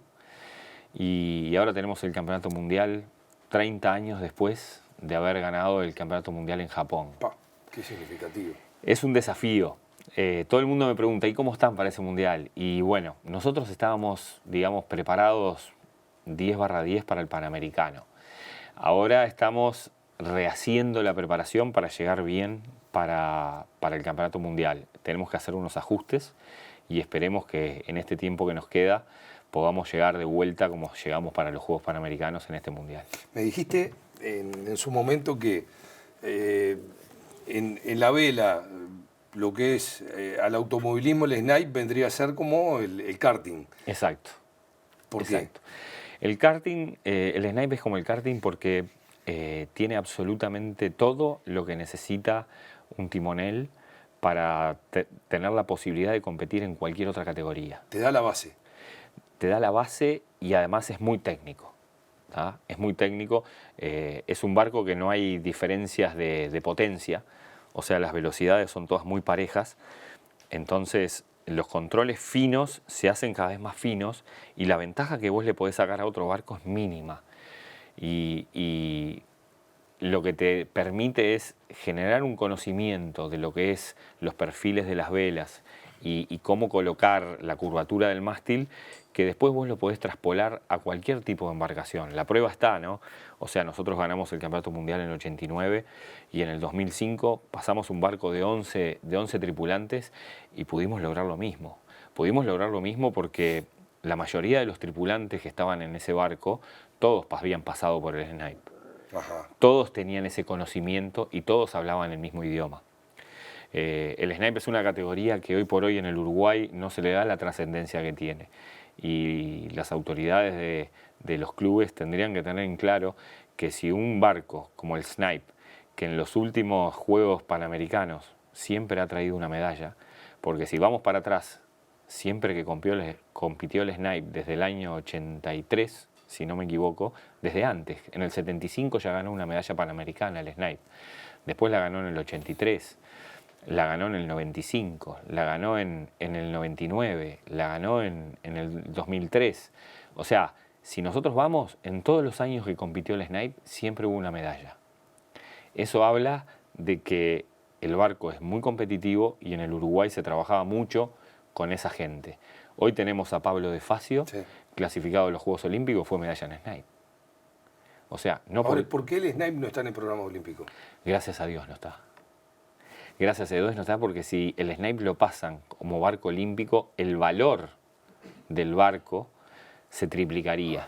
y ahora tenemos el campeonato mundial 30 años después de haber ganado el campeonato mundial en Japón. Qué significativo. Es un desafío. Todo el mundo me pregunta, ¿y cómo están para ese mundial? Y bueno, nosotros estábamos, digamos, preparados 10/10 para el Panamericano. Ahora estamos rehaciendo la preparación para llegar bien para el Campeonato Mundial. Tenemos que hacer unos ajustes y esperemos que en este tiempo que nos queda podamos llegar de vuelta como llegamos para los Juegos Panamericanos en este Mundial. Me dijiste en su momento que en la vela, lo que es al automovilismo, el snipe vendría a ser como el karting. Exacto. ¿Por Exacto. El karting, el snipe es como el karting porque tiene absolutamente todo lo que necesita un timonel para tener la posibilidad de competir en cualquier otra categoría. Te da la base. Te da la base y además es muy técnico. ¿tá? Es muy técnico. Es un barco que no hay diferencias de potencia, o sea, las velocidades son todas muy parejas. Entonces, los controles finos se hacen cada vez más finos y la ventaja que vos le podés sacar a otro barco es mínima. Y lo que te permite es generar un conocimiento de lo que es los perfiles de las velas y cómo colocar la curvatura del mástil, que después vos lo podés traspolar a cualquier tipo de embarcación. La prueba está, ¿no? O sea, nosotros ganamos el Campeonato Mundial en el 89 y en el 2005 pasamos un barco de 11 tripulantes y pudimos lograr lo mismo. Pudimos lograr lo mismo porque la mayoría de los tripulantes que estaban en ese barco, todos habían pasado por el snipe. Ajá. Todos tenían ese conocimiento y todos hablaban el mismo idioma. El snipe es una categoría que hoy por hoy en el Uruguay no se le da la trascendencia que tiene. Y las autoridades de los clubes tendrían que tener en claro que si un barco como el snipe, que en los últimos Juegos Panamericanos siempre ha traído una medalla, porque si vamos para atrás, siempre que compitió el snipe desde el año 83, si no me equivoco, desde antes. En el 75 ya ganó una medalla panamericana el snipe. Después la ganó en el 83, la ganó en el 95, la ganó en el 99, la ganó en el 2003. O sea, si nosotros vamos, en todos los años que compitió el snipe, siempre hubo una medalla. Eso habla de que el barco es muy competitivo y en el Uruguay se trabajaba mucho con esa gente. Hoy tenemos a Pablo de Facio, Sí. clasificado a los Juegos Olímpicos, fue medalla en snipe. O sea, no Ahora, por... ¿por qué el snipe no está en el programa olímpico? Gracias a Dios no está. Gracias a Dios no está porque si el snipe lo pasan como barco olímpico, el valor del barco se triplicaría.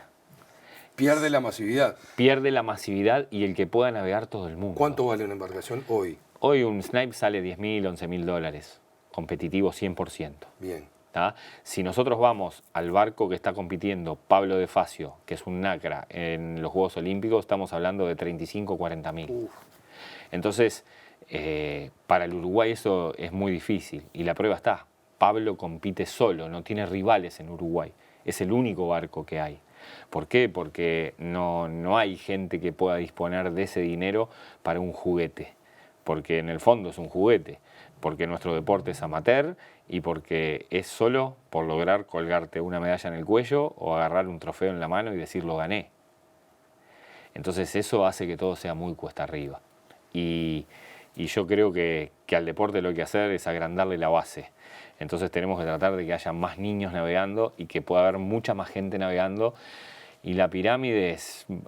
Pierde la masividad. Pierde la masividad y el que pueda navegar todo el mundo. ¿Cuánto vale una embarcación hoy? Hoy un snipe sale $10.000, $11.000, competitivo 100%. Bien. ¿tá? Si nosotros vamos al barco que está compitiendo Pablo de Facio, que es un NACRA, en los Juegos Olímpicos, estamos hablando de 35, 40.000. Entonces, para el Uruguay eso es muy difícil. Y la prueba está, Pablo compite solo, no tiene rivales en Uruguay. Es el único barco que hay. ¿Por qué? Porque no hay gente que pueda disponer de ese dinero para un juguete. Porque en el fondo es un juguete. Porque nuestro deporte es amateur y porque es solo por lograr colgarte una medalla en el cuello o agarrar un trofeo en la mano y decir lo gané. Entonces eso hace que todo sea muy cuesta arriba. Y yo creo que al deporte lo que hay que hacer es agrandarle la base. Entonces tenemos que tratar de que haya más niños navegando y que pueda haber mucha más gente navegando. Y la pirámide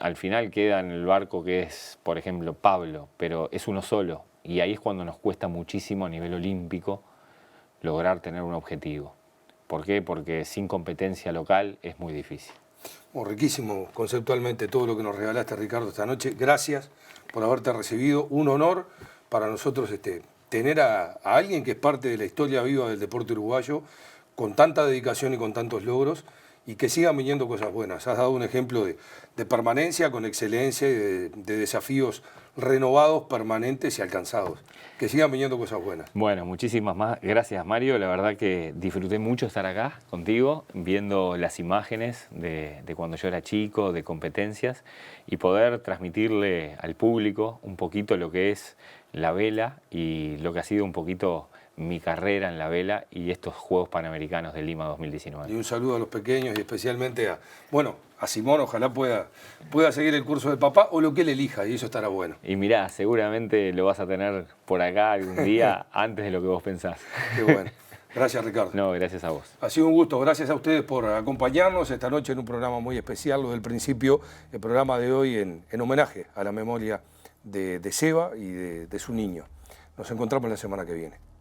al final queda en el barco que es, por ejemplo, Pablo, pero es uno solo. Y ahí es cuando nos cuesta muchísimo a nivel olímpico lograr tener un objetivo. ¿Por qué? Porque sin competencia local es muy difícil. Bueno, riquísimo conceptualmente todo lo que nos regalaste, Ricardo, esta noche. Gracias por haberte recibido. Un honor para nosotros tener a alguien que es parte de la historia viva del deporte uruguayo, con tanta dedicación y con tantos logros, y que sigan viniendo cosas buenas. Has dado un ejemplo de permanencia con excelencia y de desafíos renovados, permanentes y alcanzados. Que sigan viniendo cosas buenas. Bueno, muchísimas más. Gracias, Mario. La verdad que disfruté mucho estar acá contigo, viendo las imágenes de cuando yo era chico, de competencias, y poder transmitirle al público un poquito lo que es la vela y lo que ha sido un poquito mi carrera en la vela y estos Juegos Panamericanos de Lima 2019. Y un saludo a los pequeños y especialmente a Simón, ojalá pueda seguir el curso del papá o lo que él elija, y eso estará bueno. Y mirá, seguramente lo vas a tener por acá algún día antes de lo que vos pensás. Qué bueno. Gracias, Ricardo. No, gracias a vos. Ha sido un gusto. Gracias a ustedes por acompañarnos esta noche en un programa muy especial, lo del principio, el programa de hoy en homenaje a la memoria de Seba y de su niño. Nos encontramos la semana que viene.